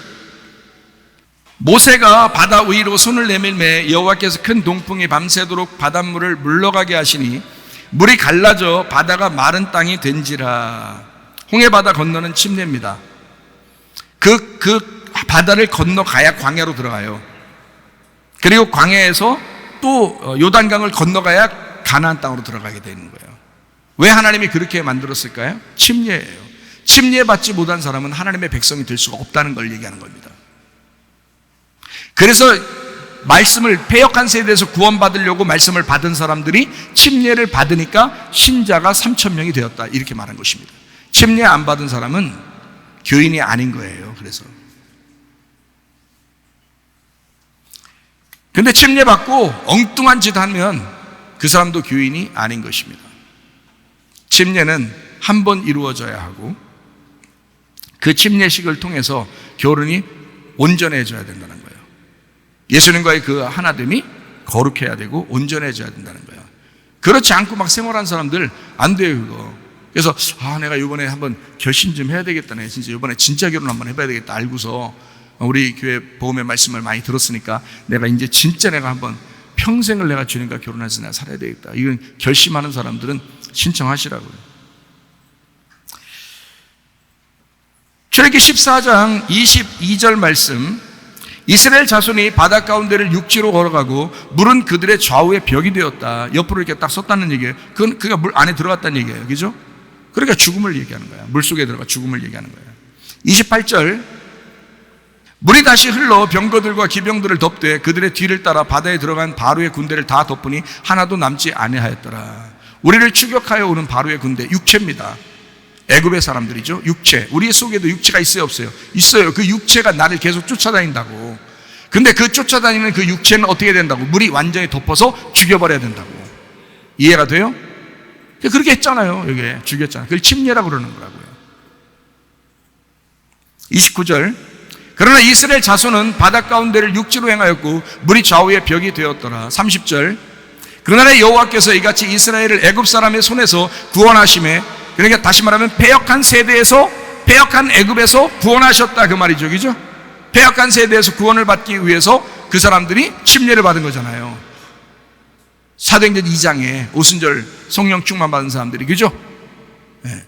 모세가 바다 위로 손을 내밀매 여호와께서 큰 동풍이 밤새도록 바닷물을 물러가게 하시니 물이 갈라져 바다가 마른 땅이 된지라. 홍해바다 건너는 침례입니다. 그 바다를 건너가야 광야로 들어가요. 그리고 광야에서 또 요단강을 건너가야 가나안 땅으로 들어가게 되는 거예요. 왜 하나님이 그렇게 만들었을까요? 침례예요. 침례받지 못한 사람은 하나님의 백성이 될 수가 없다는 걸 얘기하는 겁니다. 그래서 말씀을 패역한 세대에서 구원받으려고 말씀을 받은 사람들이 침례를 받으니까 신자가 3,000명이 되었다, 이렇게 말한 것입니다. 침례 안 받은 사람은 교인이 아닌 거예요. 그래서 근데 침례 받고 엉뚱한 짓 하면 그 사람도 교인이 아닌 것입니다. 침례는 한 번 이루어져야 하고 그 침례식을 통해서 결혼이 온전해져야 된다는 거예요. 예수님과의 그 하나됨이 거룩해야 되고 온전해져야 된다는 거예요. 그렇지 않고 막 생활한 사람들 안 돼요, 그거. 그래서 내가 이번에 한번 결심 좀 해야 되겠다네. 진짜 이번에 진짜 결혼 한번 해봐야 되겠다 알고서 우리 교회 복음의 말씀을 많이 들었으니까 내가 이제 진짜 내가 한번 평생을 내가 주님과 결혼해서 내가 살아야 되겠다. 이건 결심하는 사람들은 신청하시라고요. 출애굽기 14장 22절 말씀, 이스라엘 자손이 바다 가운데를 육지로 걸어가고 물은 그들의 좌우에 벽이 되었다. 옆으로 이렇게 딱 섰다는 얘기예요. 그가 물 안에 들어갔다는 얘기예요. 그죠? 그러니까 죽음을 얘기하는 거야. 물 속에 들어가 죽음을 얘기하는 거예요. 28절, 물이 다시 흘러 병거들과 기병들을 덮되 그들의 뒤를 따라 바다에 들어간 바로의 군대를 다 덮으니 하나도 남지 아니하였더라. 우리를 추격하여 오는 바로의 군대, 육체입니다. 애굽의 사람들이죠. 육체. 우리 속에도 육체가 있어요, 없어요? 있어요. 그 육체가 나를 계속 쫓아다닌다고. 근데 그 쫓아다니는 그 육체는 어떻게 된다고? 물이 완전히 덮어서 죽여버려야 된다고. 이해가 돼요? 그렇게 했잖아요. 여기 죽였잖아요. 그걸 침례라고 그러는 거라고요. 29절, 그러나 이스라엘 자손은 바다 가운데를 육지로 행하였고 물이 좌우에 벽이 되었더라. 30절, 그러나 여호와께서 이같이 이스라엘을 애굽 사람의 손에서 구원하심에, 그러니까 다시 말하면 패역한 세대에서, 패역한 애굽에서 구원하셨다, 그 말이죠. 그죠? 패역한 세대에서 구원을 받기 위해서 그 사람들이 침례를 받은 거잖아요. 사도행전 2장에 오순절 성령 충만 받은 사람들이, 그죠? 네.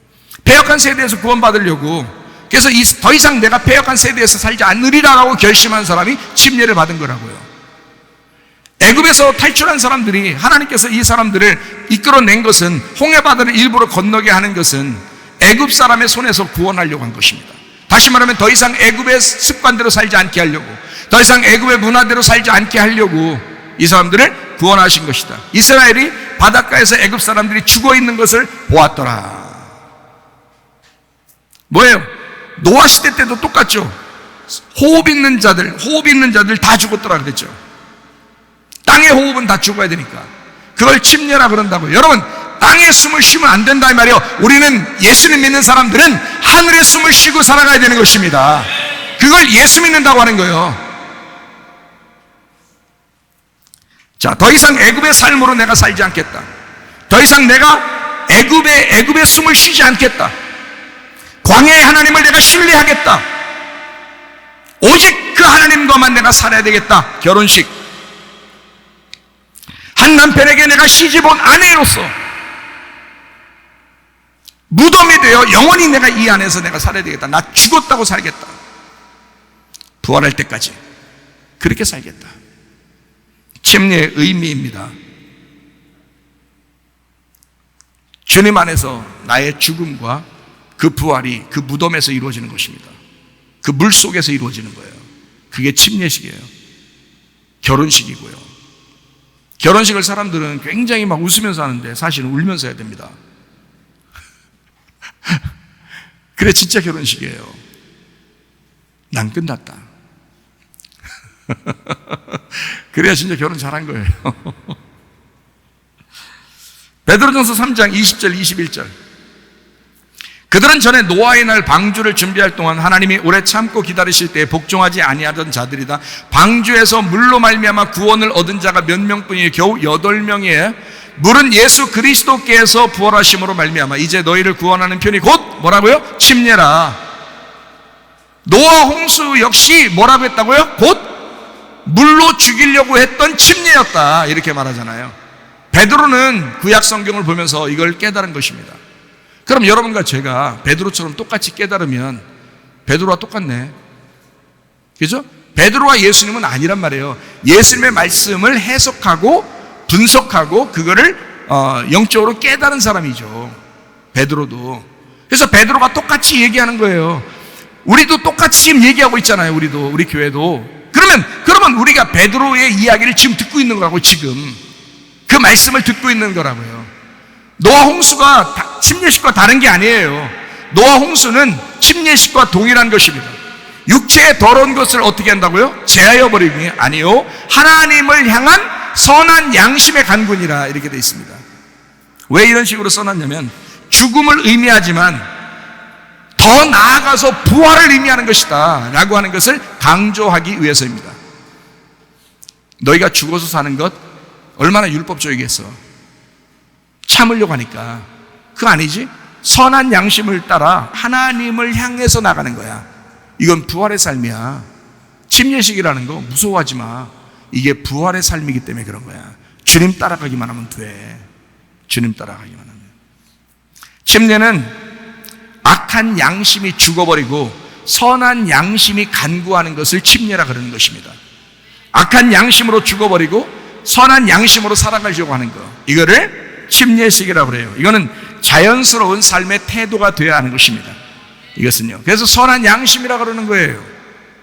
패역한 세대에서 구원받으려고, 그래서 더 이상 내가 패역한 세대에서 살지 않으리라고 결심한 사람이 침례를 받은 거라고요. 애굽에서 탈출한 사람들이, 하나님께서 이 사람들을 이끌어낸 것은, 홍해바다를 일부러 건너게 하는 것은 애굽 사람의 손에서 구원하려고 한 것입니다. 다시 말하면 더 이상 애굽의 습관대로 살지 않게 하려고, 더 이상 애굽의 문화대로 살지 않게 하려고 이 사람들을 구원하신 것이다. 이스라엘이 바닷가에서 애굽 사람들이 죽어 있는 것을 보았더라. 뭐예요? 노아 시대 때도 똑같죠. 호흡 있는 자들 다 죽었더라 그랬죠. 땅의 호흡은 다 죽어야 되니까. 그걸 침례라 그런다고요. 여러분, 땅에 숨을 쉬면 안 된다 이 말이에요. 우리는 예수님 믿는 사람들은 하늘에 숨을 쉬고 살아가야 되는 것입니다. 그걸 예수 믿는다고 하는 거예요. 자, 더 이상 애굽의 삶으로 내가 살지 않겠다. 더 이상 내가 애굽의 숨을 쉬지 않겠다. 광야의 하나님을 내가 신뢰하겠다. 오직 그 하나님과만 내가 살아야 되겠다. 결혼식. 한 남편에게 내가 시집온 아내로서 무덤이 되어 영원히 내가 이 안에서 내가 살아야 되겠다. 나 죽었다고 살겠다. 부활할 때까지 그렇게 살겠다. 침례의 의미입니다. 주님 안에서 나의 죽음과 그 부활이 그 무덤에서 이루어지는 것입니다. 그 물 속에서 이루어지는 거예요. 그게 침례식이에요. 결혼식이고요. 결혼식을 사람들은 굉장히 막 웃으면서 하는데 사실은 울면서 해야 됩니다. 그래 진짜 결혼식이에요. 난 끝났다. 그래야 진짜 결혼 잘한 거예요. 베드로전서 3장 20절 21절. 그들은 전에 노아의 날 방주를 준비할 동안 하나님이 오래 참고 기다리실 때에 복종하지 아니하던 자들이다. 방주에서 물로 말미암아 구원을 얻은 자가 몇 명뿐이에요. 겨우 8명이에요. 물은 예수 그리스도께서 부활하심으로 말미암아 이제 너희를 구원하는 편이 곧 뭐라고요? 침례라. 노아 홍수 역시 뭐라고 했다고요? 곧 물로 죽이려고 했던 침례였다. 이렇게 말하잖아요. 베드로는 구약 성경을 보면서 이걸 깨달은 것입니다. 그럼 여러분과 제가 베드로처럼 똑같이 깨달으면 베드로와 똑같네. 그죠? 베드로와 예수님은 아니란 말이에요. 예수님의 말씀을 해석하고 분석하고 그거를 영적으로 깨달은 사람이죠. 베드로도. 그래서 베드로가 똑같이 얘기하는 거예요. 우리도 똑같이 지금 얘기하고 있잖아요. 우리 교회도. 그러면 우리가 베드로의 이야기를 지금 듣고 있는 거라고. 지금 그 말씀을 듣고 있는 거라고요. 노아 홍수가 침례식과 다른 게 아니에요. 노아 홍수는 침례식과 동일한 것입니다. 육체의 더러운 것을 어떻게 한다고요? 제하여 버리기 아니요, 하나님을 향한 선한 양심의 간군이라 이렇게 되어 있습니다. 왜 이런 식으로 써놨냐면 죽음을 의미하지만 더 나아가서 부활을 의미하는 것이다 라고 하는 것을 강조하기 위해서입니다. 너희가 죽어서 사는 것 얼마나 율법적이겠어. 참으려고 하니까. 그거 아니지? 선한 양심을 따라 하나님을 향해서 나가는 거야. 이건 부활의 삶이야. 침례식이라는 거 무서워하지 마. 이게 부활의 삶이기 때문에 그런 거야. 주님 따라가기만 하면 돼. 주님 따라가기만 하면. 침례는 악한 양심이 죽어버리고 선한 양심이 간구하는 것을 침례라 그러는 것입니다. 악한 양심으로 죽어버리고 선한 양심으로 살아가려고 하는 거, 이거를 침례식이라고 그래요. 이거는 자연스러운 삶의 태도가 되어야 하는 것입니다. 이것은요. 그래서 선한 양심이라고 그러는 거예요.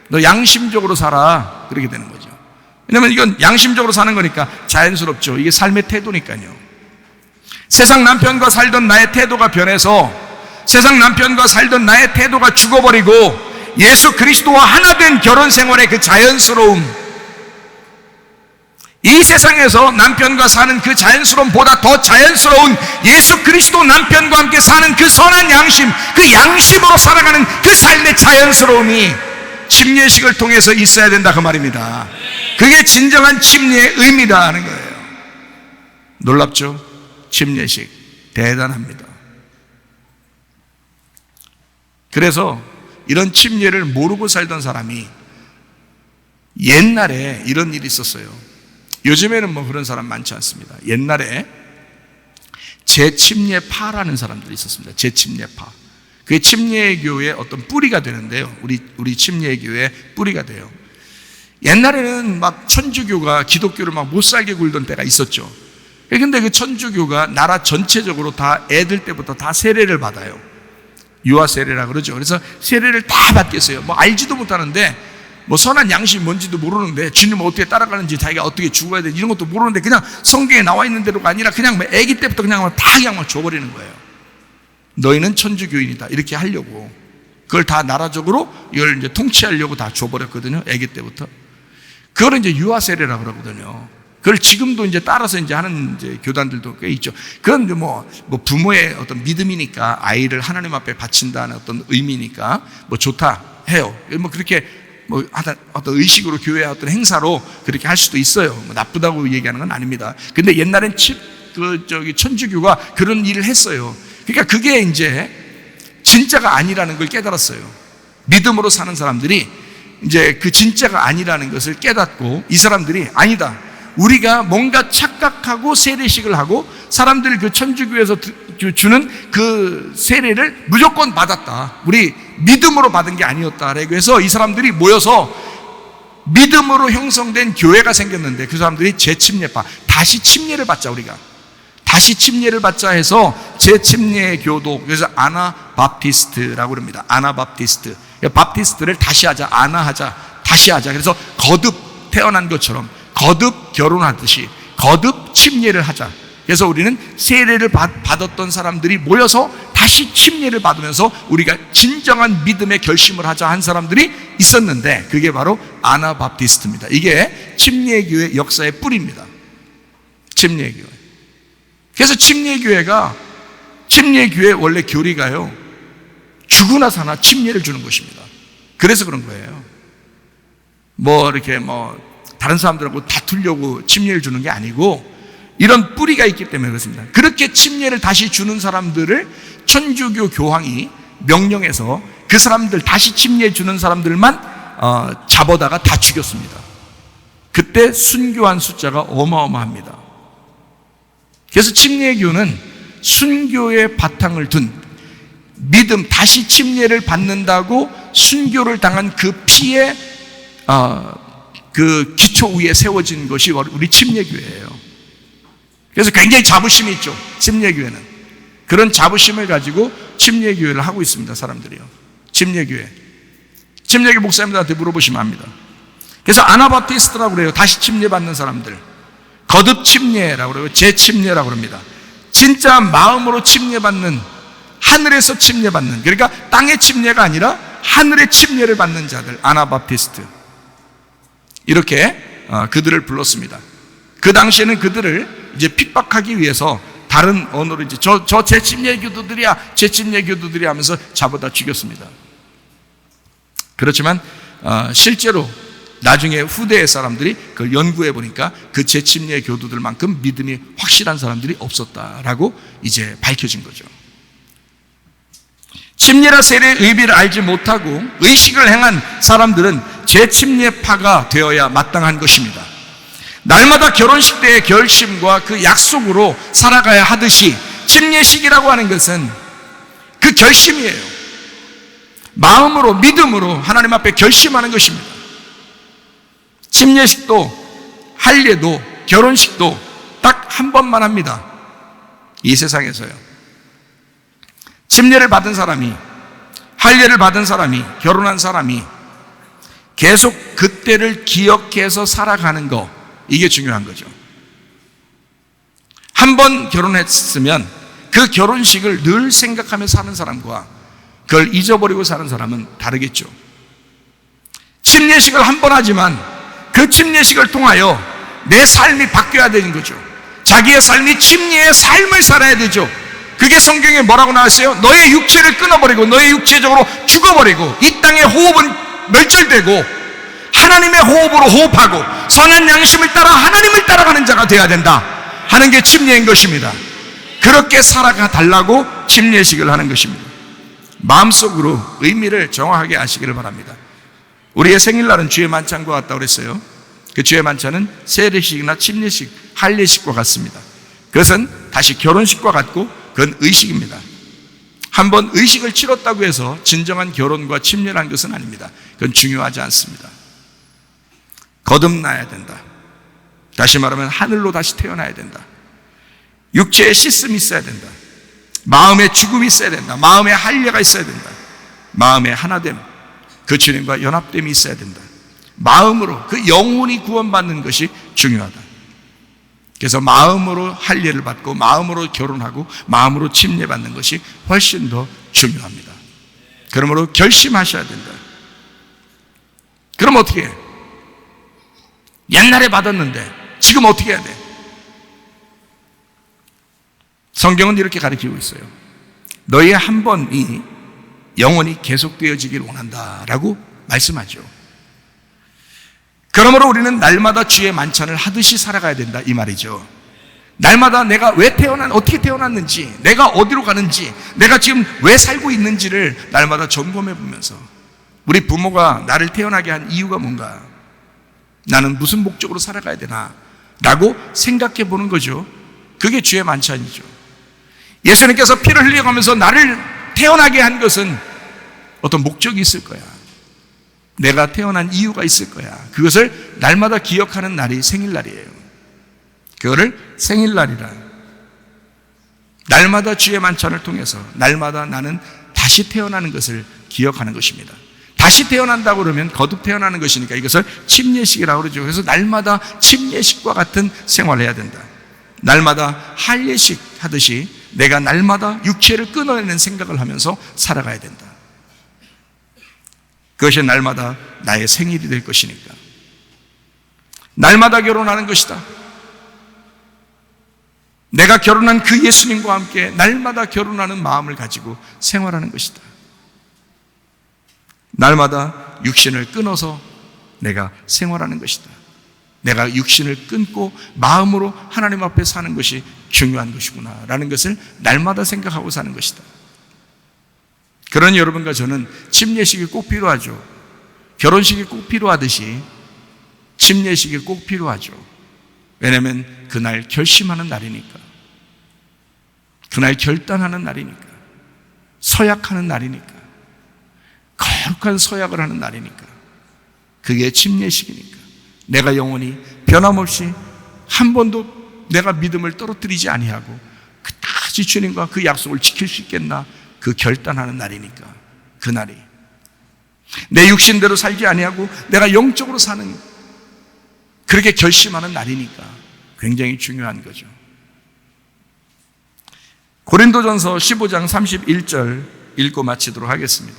너 양심적으로 살아. 그렇게 되는 거죠. 왜냐면 이건 양심적으로 사는 거니까 자연스럽죠. 이게 삶의 태도니까요. 세상 남편과 살던 나의 태도가 변해서 세상 남편과 살던 나의 태도가 죽어버리고 예수 그리스도와 하나 된 결혼 생활의 그 자연스러움, 이 세상에서 남편과 사는 그 자연스러움보다 더 자연스러운 예수 그리스도 남편과 함께 사는 그 선한 양심, 그 양심으로 살아가는 그 삶의 자연스러움이 침례식을 통해서 있어야 된다 그 말입니다. 그게 진정한 침례의 의미다 하는 거예요. 놀랍죠? 침례식 대단합니다. 그래서 이런 침례를 모르고 살던 사람이 옛날에 이런 일이 있었어요. 요즘에는 뭐 그런 사람 많지 않습니다. 옛날에 재침례파라는 사람들이 있었습니다. 재침례파. 그게 침례교의 어떤 뿌리가 되는데요. 우리 침례교의 뿌리가 돼요. 옛날에는 막 천주교가 기독교를 막 못 살게 굴던 때가 있었죠. 근데 그 천주교가 나라 전체적으로 다 애들 때부터 다 세례를 받아요. 유아 세례라 그러죠. 그래서 세례를 다 받겠어요. 뭐 알지도 못하는데 뭐 선한 양심이 뭔지도 모르는데 주님을 어떻게 따라가는지 자기가 어떻게 죽어야 되는지 이런 것도 모르는데 그냥 성경에 나와 있는 대로가 아니라 그냥 아기 때부터 그냥 줘버리는 거예요. 너희는 천주교인이다 이렇게 하려고 그걸 다 나라적으로 이걸 이제 통치하려고 다 줘버렸거든요. 아기 때부터. 그걸 이제 유아 세례라 그러거든요. 그걸 지금도 이제 따라서 이제 하는 이제 교단들도 꽤 있죠. 그건 뭐 부모의 어떤 믿음이니까 아이를 하나님 앞에 바친다는 어떤 의미니까 뭐 좋다 해요. 뭐 그렇게 뭐 어떤 의식으로 교회의 어떤 행사로 그렇게 할 수도 있어요. 뭐 나쁘다고 얘기하는 건 아닙니다. 근데 옛날엔 천주교가 그런 일을 했어요. 그러니까 그게 이제 진짜가 아니라는 걸 깨달았어요. 믿음으로 사는 사람들이 이제 그 진짜가 아니라는 것을 깨닫고 이 사람들이 아니다. 우리가 뭔가 착각하고 세례식을 하고 사람들 그 천주교에서 주는 그 세례를 무조건 받았다. 우리 믿음으로 받은 게 아니었다. 그래서 이 사람들이 모여서 믿음으로 형성된 교회가 생겼는데 그 사람들이 재침례파, 다시 침례를 받자 우리가. 다시 침례를 받자 해서 재침례 교도, 그래서 아나바프티스트라고 합니다. 아나바프티스트. 바프티스트를 다시 하자, 아나하자, 다시 하자. 그래서 거듭 태어난 것처럼 거듭 결혼하듯이 거듭 침례를 하자. 그래서 우리는 세례를 받았던 사람들이 모여서 다시 침례를 받으면서 우리가 진정한 믿음의 결심을 하자 한 사람들이 있었는데 그게 바로 아나바프티스트입니다. 이게 침례교회 역사의 뿌리입니다. 침례교회. 그래서 침례교회 원래 교리가요, 죽으나 사나 침례를 주는 것입니다. 그래서 그런 거예요. 이렇게 다른 사람들하고 다투려고 침례를 주는 게 아니고 이런 뿌리가 있기 때문에 그렇습니다. 그렇게 침례를 다시 주는 사람들을 천주교 교황이 명령해서 그 사람들, 다시 침례 주는 사람들만 잡아다가 다 죽였습니다. 그때 순교한 숫자가 어마어마합니다. 그래서 침례교는 순교의 바탕을 둔 믿음, 다시 침례를 받는다고 순교를 당한 그 피의 그 기초 위에 세워진 것이 우리 침례교회예요. 그래서 굉장히 자부심이 있죠. 침례교회는 그런 자부심을 가지고 침례교회를 하고 있습니다. 사람들이요. 침례교 목사님들한테 물어보시면 압니다. 그래서 아나바프티스트라고 그래요. 다시 침례받는 사람들, 거듭 침례라고 그래요. 재침례라고 합니다. 진짜 마음으로 침례받는, 하늘에서 침례받는, 그러니까 땅의 침례가 아니라 하늘의 침례를 받는 자들, 아나바프티스트, 이렇게 그들을 불렀습니다. 그 당시에는 그들을 이제 핍박하기 위해서 다른 언어로 이제 저 재침례교도들이야, 재침례교도들이야 하면서 잡아다 죽였습니다. 그렇지만 실제로 나중에 후대의 사람들이 그걸 연구해 보니까 그 재침례 교도들만큼 믿음이 확실한 사람들이 없었다라고 이제 밝혀진 거죠. 침례라 세례의 의미를 알지 못하고 의식을 행한 사람들은 재침례파가 되어야 마땅한 것입니다. 날마다 결혼식 때의 결심과 그 약속으로 살아가야 하듯이 침례식이라고 하는 것은 그 결심이에요. 마음으로, 믿음으로 하나님 앞에 결심하는 것입니다. 침례식도, 할례도, 결혼식도 딱 한 번만 합니다. 이 세상에서요. 침례를 받은 사람이, 할례를 받은 사람이, 결혼한 사람이 계속 그때를 기억해서 살아가는 거, 이게 중요한 거죠. 한 번 결혼했으면 그 결혼식을 늘 생각하며 사는 사람과 그걸 잊어버리고 사는 사람은 다르겠죠. 침례식을 한 번 하지만 그 침례식을 통하여 내 삶이 바뀌어야 되는 거죠. 자기의 삶이 침례의 삶을 살아야 되죠. 그게 성경에 뭐라고 나왔어요? 너의 육체를 끊어버리고 너의 육체적으로 죽어버리고 이 땅의 호흡은 멸절되고 하나님의 호흡으로 호흡하고 선한 양심을 따라 하나님을 따라가는 자가 되어야 된다 하는 게 침례인 것입니다. 그렇게 살아가 달라고 침례식을 하는 것입니다. 마음속으로 의미를 정확하게 아시기를 바랍니다. 우리의 생일날은 주의 만찬과 같다고 그랬어요. 그 주의 만찬은 세례식이나 침례식, 할례식과 같습니다. 그것은 다시 결혼식과 같고 그건 의식입니다. 한번 의식을 치렀다고 해서 진정한 결혼과 침례라는 것은 아닙니다. 그건 중요하지 않습니다. 거듭나야 된다. 다시 말하면 하늘로 다시 태어나야 된다. 육체의 씻음이 있어야 된다. 마음의 죽음이 있어야 된다. 마음의 할례가 있어야 된다. 마음의 하나됨, 그 주님과 연합됨이 있어야 된다. 마음으로, 그 영혼이 구원받는 것이 중요하다. 그래서 마음으로 할례를 받고 마음으로 결혼하고 마음으로 침례받는 것이 훨씬 더 중요합니다. 그러므로 결심하셔야 된다. 그럼 어떻게 해요? 옛날에 받았는데 지금 어떻게 해야 돼? 성경은 이렇게 가르치고 있어요. 너희의 한 번이 영원히 계속되어지길 원한다라고 말씀하죠. 그러므로 우리는 날마다 주의 만찬을 하듯이 살아가야 된다 이 말이죠. 날마다 내가 왜 어떻게 태어났는지, 내가 어디로 가는지, 내가 지금 왜 살고 있는지를 날마다 점검해 보면서 우리 부모가 나를 태어나게 한 이유가 뭔가, 나는 무슨 목적으로 살아가야 되나 라고 생각해 보는 거죠. 그게 주의 만찬이죠. 예수님께서 피를 흘려가면서 나를 태어나게 한 것은 어떤 목적이 있을 거야. 내가 태어난 이유가 있을 거야. 그것을 날마다 기억하는 날이 생일날이에요. 그거를 생일날이라. 날마다 주의 만찬을 통해서 날마다 나는 다시 태어나는 것을 기억하는 것입니다. 다시 태어난다고 그러면 거듭 태어나는 것이니까 이것을 침례식이라고 그러죠. 그래서 날마다 침례식과 같은 생활을 해야 된다. 날마다 할례식 하듯이 내가 날마다 육체를 끊어내는 생각을 하면서 살아가야 된다. 그것이 날마다 나의 생일이 될 것이니까. 날마다 결혼하는 것이다. 내가 결혼한 그 예수님과 함께 날마다 결혼하는 마음을 가지고 생활하는 것이다. 날마다 육신을 끊어서 내가 생활하는 것이다. 내가 육신을 끊고 마음으로 하나님 앞에 사는 것이 중요한 것이구나 라는 것을 날마다 생각하고 사는 것이다. 그런 여러분과 저는 침례식이 꼭 필요하죠. 결혼식이 꼭 필요하듯이 침례식이 꼭 필요하죠. 왜냐하면 그날 결심하는 날이니까, 그날 결단하는 날이니까, 서약하는 날이니까, 거룩한 서약을 하는 날이니까, 그게 침례식이니까. 내가 영원히 변함없이 한 번도 내가 믿음을 떨어뜨리지 아니하고 끝까지 주님과 그 약속을 지킬 수 있겠나, 그 결단하는 날이니까. 그 날이 내 육신대로 살지 아니하고 내가 영적으로 사는, 그렇게 결심하는 날이니까 굉장히 중요한 거죠. 고린도전서 15장 31절 읽고 마치도록 하겠습니다.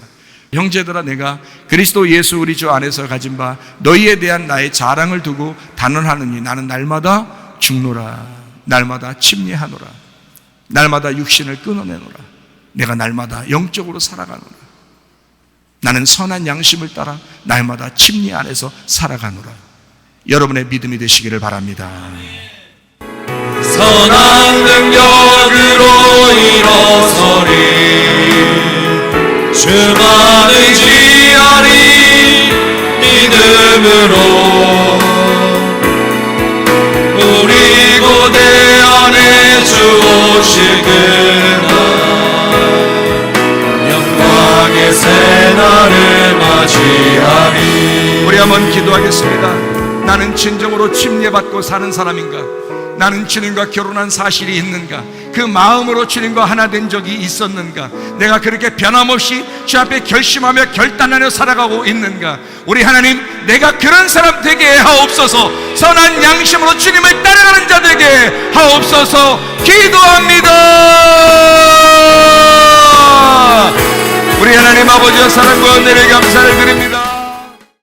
형제들아, 내가 그리스도 예수 우리 주 안에서 가진 바 너희에 대한 나의 자랑을 두고 단언하느니 나는 날마다 죽노라, 날마다 침례하노라, 날마다 육신을 끊어내노라. 내가 날마다 영적으로 살아가노라. 나는 선한 양심을 따라 날마다 침례 안에서 살아가노라. 여러분의 믿음이 되시기를 바랍니다.
선한 능력으로 일어서리, 주만 의지하리, 믿음으로 우리 고대 안에 주 오실 그날 영광의 새날을 맞이하리.
우리 한번 기도하겠습니다. 나는 진정으로 침례받고 사는 사람인가? 나는 주님과 결혼한 사실이 있는가? 그 마음으로 주님과 하나 된 적이 있었는가? 내가 그렇게 변함없이 주 앞에 결심하며 결단하며 살아가고 있는가? 우리 하나님, 내가 그런 사람 되게 하옵소서. 선한 양심으로 주님을 따라가는 자 되게 하옵소서. 기도합니다. 우리 하나님 아버지의 사랑과 은혜를 감사를 드립니다.